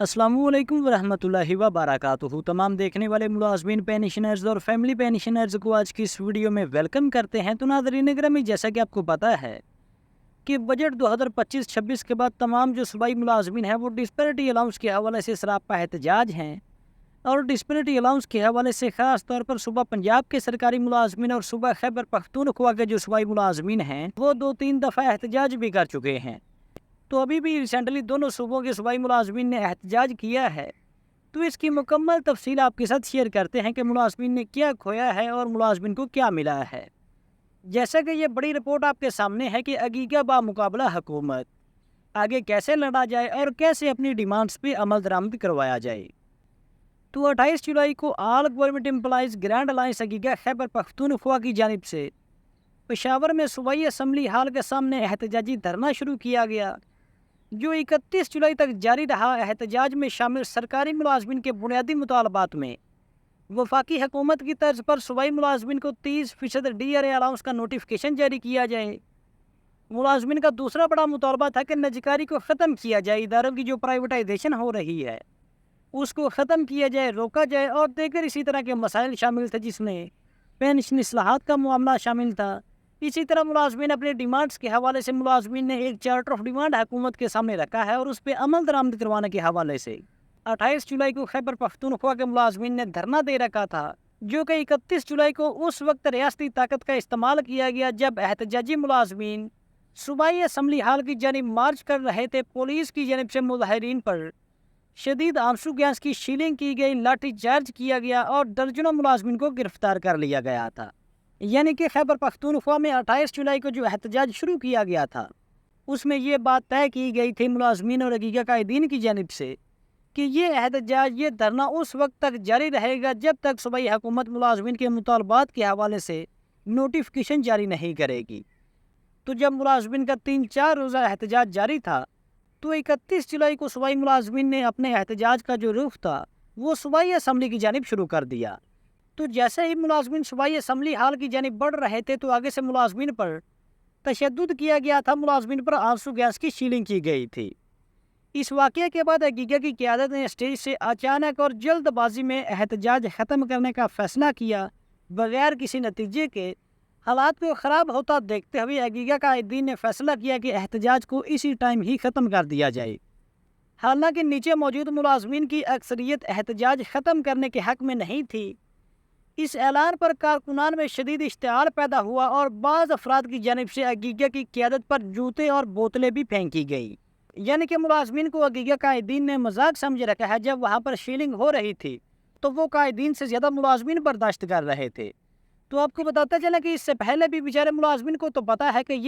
अस्सलामु अलैकुम वरहमतुल्लाहि वबरकातुहू। तमाम देखने वाले मुलाजमीन पेंशनर्स और फैमिली पेंशनर्स को आज की इस वीडियो में वेलकम करते हैं। तो नाज़रीन गिरामी, जैसा कि आपको पता है कि बजट 2025-26 के बाद तमाम जो सूबाई मुलाजमीन हैं वो डिस्पैरिटी अलाउंस के हवाले से सरापा एहतजाज हैं। और डिस्पैरिटी अलाउंस के हवाले से ख़ास तौर पर सूबा पंजाब के सरकारी मुलाजमीन और सूबा खैबर पख्तूनख्वा के जो सूबाई मुलाजमीन हैं वो 2-3 दफ़ा एहतजाज भी कर चुके हैं। तो अभी भी रिसेंटली दोनों सूबों के सूबाई मुलाजमीन ने एहतजाज किया है। तो इसकी मुकम्मल तफसील आपके साथ शेयर करते हैं कि मुलाजमीन ने क्या खोया है और मुलाजमीन को क्या मिला है। जैसा कि ये बड़ी रिपोर्ट आपके सामने है कि अगीगा बा मुकाबला हुकूमत, आगे कैसे लड़ा जाए और कैसे अपनी डिमांड्स पे अमल दरामद करवाया जाए। तो 28 जुलाई को all government employees grand alliance AGEGA Khyber Pakhtunkhwa की जानिब से पेशावर में सूबाई असम्बली हाल के सामने एहतजाजी धरना शुरू किया गया, जो 31 जुलाई तक जारी रहा। एहतजाज में शामिल सरकारी मुलाजमीन के बुनियादी मुतालबात में वफाकी हुकूमत की तर्ज पर सूबाई मुलाजमीन को 30% DRA अलाउंस का नोटिफिकेशन जारी किया जाए। मुलाजमीन का दूसरा बड़ा मुतालबा था कि नजकारी को ख़त्म किया जाए, इदारों की जो प्राइवेटाइजेशन हो रही है उसको ख़त्म किया जाए, रोका जाए। और देकर इसी तरह के मसाइल शामिल थे, जिसमें पेंशन इस्लाहात का मामला शामिल था। इसी तरह मुलाजमीन अपने डिमांड्स के हवाले से मुलाजमीन ने एक चार्टर ऑफ डिमांड हुकूमत के सामने रखा है और उस पर अमल दरामद करवाने के हवाले से 28 जुलाई को खैबर पख्तूनख्वा के मुलाजमीन ने धरना दे रखा था, जो कि 31 जुलाई को उस वक्त रियासती ताकत का इस्तेमाल किया गया जब एहतजाजी मुलाजमीन सूबाई असम्बली हाल की जानिब मार्च कर रहे थे। पुलिस की जानिब से मुजाहिरीन पर शदीद आंसू गैस की शीलिंग की गई, लाठी चार्ज किया गया और दर्जनों मुलाजमीन को गिरफ्तार कर लिया गया था। यानी कि खैबर पख्तूनख्वा में 28 जुलाई को जो एहतजाज शुरू किया गया था उसमें ये बात तय की गई थी मुलाजमीन और अगीगा कायदीन की जानिब से कि ये एहतजाज, ये धरना उस वक्त तक जारी रहेगा जब तक सूबाई हुकूमत मुलाजमीन के मुतालबात के हवाले से नोटिफिकेशन जारी नहीं करेगी। तो जब मुलाजमीन का 3-4 रोज़ा एहतजाज जारी था तो 31 जुलाई को सूबाई मुलाजमीन ने अपने एहतजाज का जो रुख था वो सूबाई असम्बली की जानिब शुरू कर दिया। तो जैसे ही मुलाजमीन सूबाई असम्बली हाल की जानिब बढ़ रहे थे तो आगे से मुलाजमीन पर तशद्दुद किया गया था, मुलाजमीन पर आंसू गैस की शीलिंग की गई थी। इस वाक़े के बाद अगीगा की क़यादत ने स्टेज से अचानक और जल्दबाजी में एहतजाज ख़त्म करने का फ़ैसला किया। बगैर किसी नतीजे के हालात को ख़राब होता देखते हुए अगीगा कायदीन ने फ़ैसला किया कि एहतजाज को इसी टाइम ही ख़त्म कर दिया जाए। हालांकि नीचे मौजूद मुलाजमीन की अक्सरियत एहतजाज ख़त्म करने के हक़ में नहीं थी। इस ऐलान पर कारकुनान में शदीद इश्तिआल पैदा हुआ और बाज़ अफराद की जानिब से अगीगा की क़यादत पर जूते और बोतलें भी फेंकी गई। यानी कि मुलाजमीन को अगीगा कायदीन ने मजाक समझ रखा है। जब वहाँ पर शीलिंग हो रही थी तो वो कायदीन से ज़्यादा मुलाजमीन बर्दाश्त कर रहे थे। तो आपको बताता चला कि इससे पहले भी बेचारे मुलाजमीन को तो पता है कि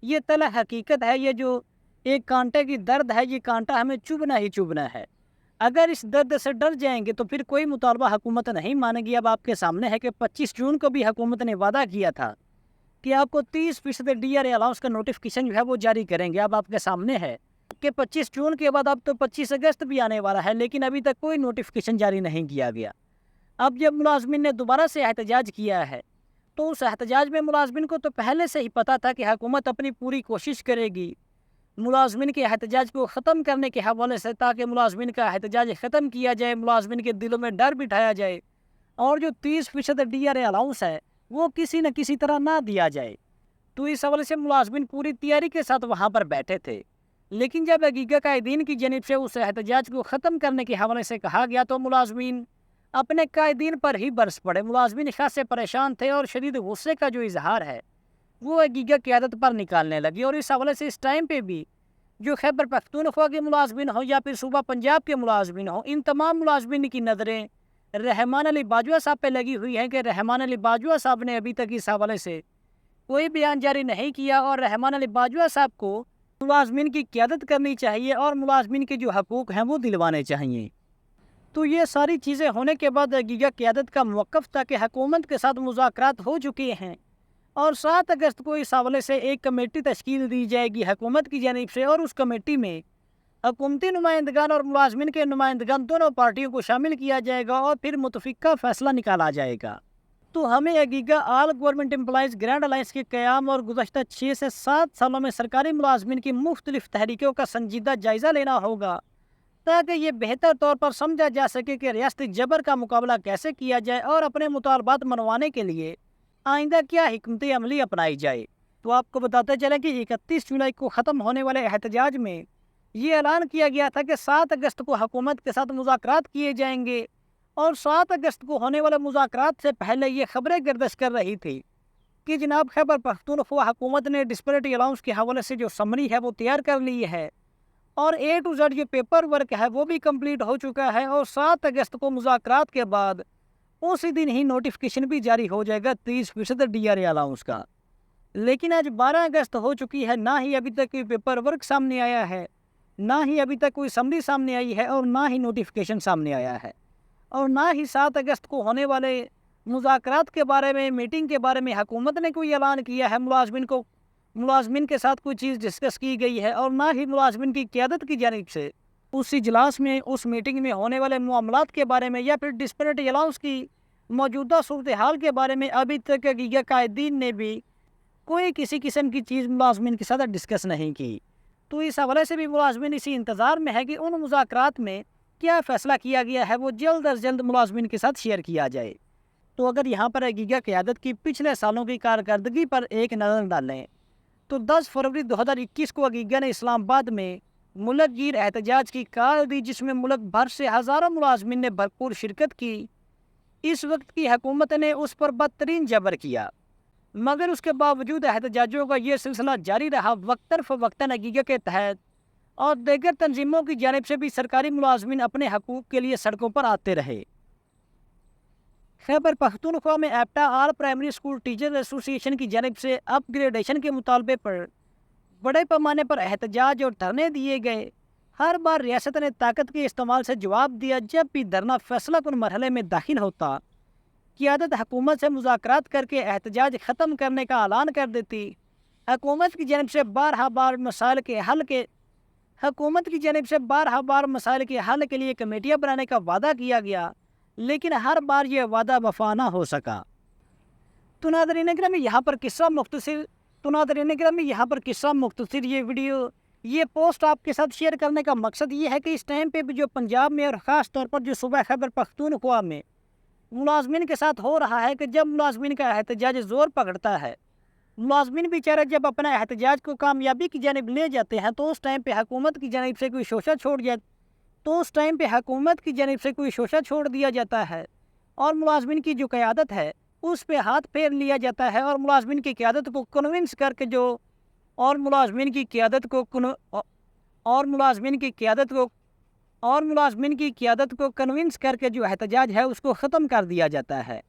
ये तला हकीकत है, ये जो एक कांटे की दर्द है, ये कांटा हमें चुभना ही चुभना है। अगर इस दर्द से डर जाएंगे तो फिर कोई मुतालबा हुकूमत नहीं मानेगी। अब आपके सामने है कि 25 जून को भी हुकूमत ने वादा किया था कि आपको 30% DRA अलाउंस का नोटिफिकेशन जो है वो जारी करेंगे। अब आपके सामने है कि 25 जून के बाद अब तो 25 अगस्त भी आने वाला है, लेकिन अभी तक कोई नोटिफिकेशन जारी नहीं किया गया। अब जब मुलाजमीन ने दोबारा से एहतजाज किया है तो उस एहतजाज में मुलाजमीन को तो पहले से ही पता था कि हुकूमत अपनी पूरी कोशिश करेगी मुलाजमीन के एहतजाज को ख़त्म करने के हवाले से, ताकि मुलाजमीन का एहतजाज ख़त्म किया जाए, मुलाजमीन के दिलों में डर बिठाया जाए और जो 30% DRA अलाउंस है वो किसी न किसी तरह ना दिया जाए। तो इस हवाले से मुलाजमीन पूरी तैयारी के साथ वहाँ पर बैठे थे। लेकिन जब अगीगा कायदीन की जानिब से उस एहतजाज को ख़त्म करने के हवाले से कहा गया तो मुलाजमीन अपने कायदीन पर ही बरस पड़े। मुलाजमीन खासे परेशान थे और शदीद गुस्से का जो इजहार है वो अगीगा क़यादत पर निकालने लगी। और इस हवाले से इस टाइम पे भी जो खैबर पख्तूनख्वा के मुलाजमीन हो या फिर सूबा पंजाब के मुलाजमीन हो, इन तमाम मुलाजमीन की नज़रें रहमान अली बाजवा साहब पे लगी हुई हैं कि रहमान अली बाजवा साहब ने अभी तक इस हवाले से कोई बयान जारी नहीं किया और रहमान अली बाजवा साहब को मुलाजमीन की क़यादत करनी चाहिए और मुलाजमीन के जो हकूक़ हैं वो दिलवाने चाहिए। तो ये सारी चीज़ें होने के बाद अगीगा क़यादत का मौक़िफ़ था कि हुकूमत के साथ मुज़ाकरात हो चुके हैं और 7 अगस्त को इस हवाले से एक कमेटी तश्कील दी जाएगी हुकूमत की जानिब से और उस कमेटी में हुकूमती नुमाइंदगान और मुलाजमीन के नुमाइंदगान दोनों पार्टियों को शामिल किया जाएगा और फिर मुतफ़िक़ा फ़ैसला निकाला जाएगा। तो हमें AGEGA all government employees grand alliance के क़याम और गुज़श्ता 6 से 7 सालों में सरकारी मुलाजमीन की मुख्तलिफ तहरीकों का संजीदा जायज़ा लेना होगा تاکہ یہ بہتر طور پر سمجھا جا سکے کہ ریاستی جبر کا مقابلہ کیسے کیا جائے اور اپنے مطالبات منوانے کے لیے آئندہ کیا حکمت عملی اپنائی جائے۔ تو آپ کو بتاتے چلیں کہ 31 جولائی کو ختم ہونے والے احتجاج میں یہ اعلان کیا گیا تھا کہ 7 اگست کو حکومت کے ساتھ مذاکرات کیے جائیں گے، اور 7 اگست کو ہونے والے مذاکرات سے پہلے یہ خبریں گردش کر رہی تھی کہ جناب خیبر پختونخوا حکومت نے ڈسپیرٹی الاؤنس کے حوالے سے جو سمری ہے وہ تیار کر لی ہے، اور اے ٹو زیڈ جو پیپر ورک ہے وہ بھی کمپلیٹ ہو چکا ہے، اور 7 اگست کو مذاکرات کے بعد اسی دن ہی نوٹیفکیشن بھی جاری ہو جائے گا 30% ڈی آر اے الاؤنس کا۔ لیکن آج 12 اگست ہو چکی ہے، نہ ہی ابھی تک کوئی پیپر ورک سامنے آیا ہے، نہ ہی ابھی تک کوئی سمری سامنے آئی ہے، اور نہ ہی نوٹیفکیشن سامنے آیا ہے، اور نہ ہی 7 اگست کو ہونے والے مذاکرات کے بارے میں، میٹنگ کے بارے میں حکومت نے کوئی اعلان کیا ہے، ملازمین کے ساتھ کوئی چیز ڈسکس کی گئی ہے، اور نہ ہی ملازمین کی قیادت کی جانب سے اس اجلاس میں، اس میٹنگ میں ہونے والے معاملات کے بارے میں یا پھر ڈسپیرٹی الاؤنس کی موجودہ صورتحال کے بارے میں ابھی تک حقیقہ قائدین نے بھی کوئی کسی قسم کی چیز ملازمین کے ساتھ ڈسکس نہیں کی۔ تو اس حوالے سے بھی ملازمین اسی انتظار میں ہے کہ ان مذاکرات میں کیا فیصلہ کیا گیا ہے وہ جلد از جلد ملازمین کے ساتھ شیئر کیا جائے۔ تو اگر یہاں پر حقیقہ قیادت کی پچھلے سالوں کی کارکردگی پر ایک نظر ڈالیں تو 10 فروری 2021 کو حقیقہ نے اسلام آباد میں ملک گیر احتجاج کی کال دی، جس میں ملک بھر سے ہزاروں ملازمین نے بھرپور شرکت کی۔ اس وقت کی حکومت نے اس پر بدترین جبر کیا، مگر اس کے باوجود احتجاجوں کا یہ سلسلہ جاری رہا، وقتاً فوقتاً حقیقہ کے تحت اور دیگر تنظیموں کی جانب سے بھی سرکاری ملازمین اپنے حقوق کے لیے سڑکوں پر آتے رہے۔ خیبر پختونخوا میں ایپٹا آل پرائمری اسکول ٹیچر ایسوسی ایشن کی جانب سے اپ گریڈیشن کے مطالبے پر بڑے پیمانے پر احتجاج اور دھرنے دیے گئے۔ ہر بار ریاست نے طاقت کے استعمال سے جواب دیا، جب بھی دھرنا فیصلہ کن مرحلے میں داخل ہوتا قیادت حکومت سے مذاکرات کر کے احتجاج ختم کرنے کا اعلان کر دیتی۔ حکومت کی جانب سے بارہا بار مسائل کے حل کے لیے کمیٹیاں بنانے کا وعدہ کیا گیا، لیکن ہر بار یہ وعدہ وفا نہ ہو سکا۔ تو ناظرین گرامی یہاں پر قصہ مختصر یہ ویڈیو، یہ پوسٹ آپ کے ساتھ شیئر کرنے کا مقصد یہ ہے کہ اس ٹائم پہ بھی جو پنجاب میں اور خاص طور پر جو صوبہ خیبر پختونخوا میں ملازمین کے ساتھ ہو رہا ہے کہ جب ملازمین کا احتجاج زور پکڑتا ہے، ملازمین بیچارے جب اپنا احتجاج کو کامیابی کی جانب لے جاتے ہیں تو اس ٹائم پہ حکومت کی جانب سے کوئی شوشہ چھوڑ دیا جاتا ہے، اور ملازمین کی جو قیادت ہے اس پہ ہاتھ پھیر لیا جاتا ہے، اور ملازمین کی قیادت کو کنونس کر کے ملازمین کی قیادت کو کنونس کر کے جو احتجاج ہے اس کو ختم کر دیا جاتا ہے،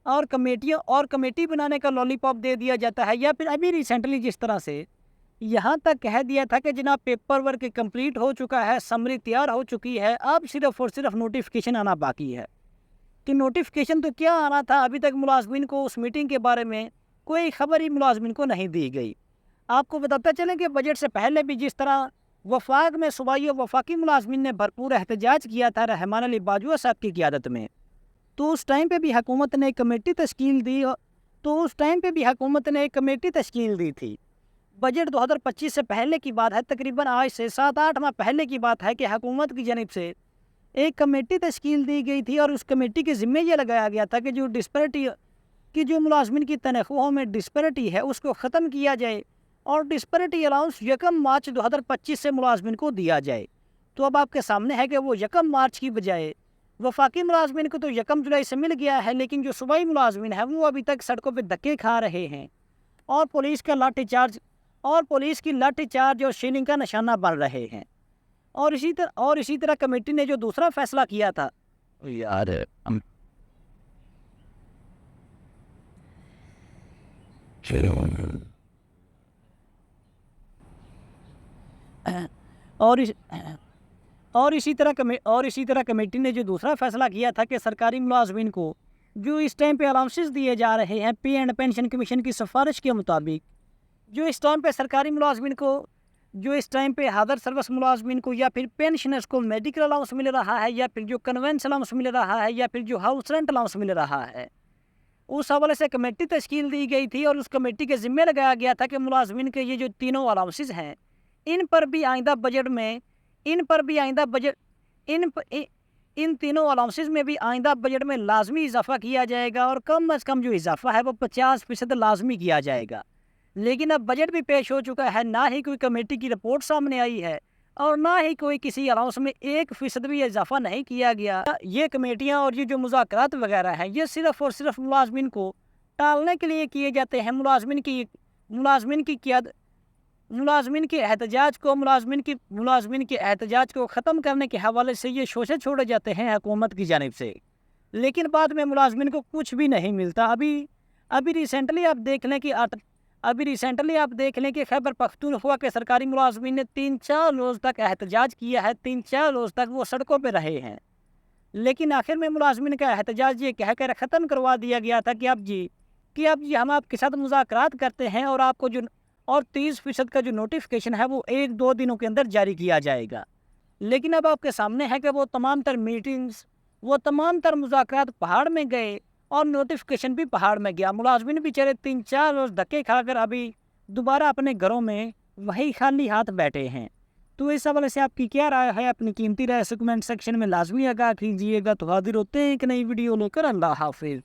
اور کمیٹی بنانے کا لالی پاپ دے دیا جاتا ہے، یا پھر ابھی ریسنٹلی جس طرح سے یہاں تک کہہ دیا تھا کہ جناب پیپر ورک کمپلیٹ ہو چکا ہے، سمری تیار ہو چکی ہے، اب صرف اور صرف نوٹیفکیشن آنا باقی ہے۔ کہ نوٹیفکیشن تو کیا آنا تھا، ابھی تک ملازمین کو اس میٹنگ کے بارے میں کوئی خبر ہی ملازمین کو نہیں دی گئی۔ آپ کو بتاتا چلیں کہ بجٹ سے پہلے بھی جس طرح وفاق میں صوبائی و وفاقی ملازمین نے بھرپور احتجاج کیا تھا رحمان علی باجوہ صاحب کی قیادت میں، تو اس ٹائم پہ بھی حکومت نے ایک کمیٹی تشکیل دی تھی۔ بجٹ 2025 سے پہلے کی بات ہے، تقریباً آج سے 7-8 ماہ پہلے کی بات ہے کہ حکومت کی جانب سے ایک کمیٹی تشکیل دی گئی تھی، اور اس کمیٹی کے ذمہ یہ لگایا گیا تھا کہ جو ملازمین کی تنخواہوں میں ڈسپیرٹی ہے اس کو ختم کیا جائے، اور ڈسپیرٹی الاؤنس 1 مارچ 2025 سے ملازمین کو دیا جائے۔ تو اب آپ کے سامنے ہے کہ وہ 1 مارچ کی بجائے وفاقی ملازمین کو تو 1 جولائی سے مل گیا ہے، لیکن جو صوبائی ملازمین ہیں وہ ابھی تک سڑکوں پہ دھکے کھا رہے ہیں، اور پولیس کی لاٹھی چارج اور شیلنگ کا نشانہ بن رہے ہیں۔ اور اسی طرح کمیٹی نے جو دوسرا فیصلہ کیا تھا کمیٹی نے جو دوسرا فیصلہ کیا تھا کہ سرکاری ملازمین کو جو اس ٹائم پہ الاؤنسز دیے جا رہے ہیں پے اینڈ پینشن کمیشن کی سفارش کے مطابق، جو اس ٹائم پہ سرکاری ملازمین کو، جو اس ٹائم پہ حاضر سروس ملازمین کو یا پھر پینشنرز کو میڈیکل الاؤنس مل رہا ہے، یا پھر جو کنوینس الاؤنس مل رہا ہے، یا پھر جو ہاؤس رینٹ الاؤنس مل رہا ہے، اس حوالے سے کمیٹی تشکیل دی گئی تھی، اور اس کمیٹی کے ذمہ لگایا گیا تھا کہ ملازمین کے یہ جو تینوں الاؤنسز ہیں ان پر بھی آئندہ بجٹ इन तीनों अलाउंसेस में भी आइंदा बजट में लाजमी इजाफा किया जाएगा और कम अज़ कम जो इजाफा है वो 50% लाजमी किया जाएगा। लेकिन अब बजट भी पेश हो चुका है, ना ही कोई कमेटी की रिपोर्ट सामने आई है और ना ही कोई किसी अलाउंस में 1% भी इजाफा नहीं किया गया। ये कमेटियाँ और ये जो मुज़ाकरात वगैरह हैं ये सिर्फ़ और सिर्फ मुलाजमिन को टालने के लिए किए जाते हैं। मुलाजमिन के एहतजाज को ख़त्म करने के हवाले से ये शोषे छोड़े जाते हैं हुकूमत की जानिब से, लेकिन बाद में मुलाजमिन को कुछ भी नहीं मिलता। अभी रिसेंटली आप देख लें कि खैबर पख्तूनख्वा के सरकारी मुलाजमिन ने 3-4 रोज़ तक एहतजाज किया है, 3-4 रोज़ तक वो सड़कों पर रहे हैं, लेकिन आखिर में मुलाजमिन का एहतजाज ये कहकर ख़त्म करवा दिया गया था कि अब जी हम आपके साथ मुज़ाकरात करते हैं और आपको 30% का जो नोटिफिकेशन है वो 1-2 दिनों के अंदर जारी किया जाएगा। लेकिन अब आपके सामने है कि वो तमाम तर मुज़ाकरात पहाड़ में गए और नोटिफिकेशन भी पहाड़ में गया। मुलाजमिन बेचारे 3-4 रोज़ धक्के खाकर अभी दोबारा अपने घरों में वही खाली हाथ बैठे हैं। तो इस हवाले से आपकी क्या राय है? अपनी कीमती राय कमेंट सेक्शन में लाजमी आगाह कीजिएगा। तो हाजिर होते हैं एक नई वीडियो लेकर। अल्लाह हाफिज़।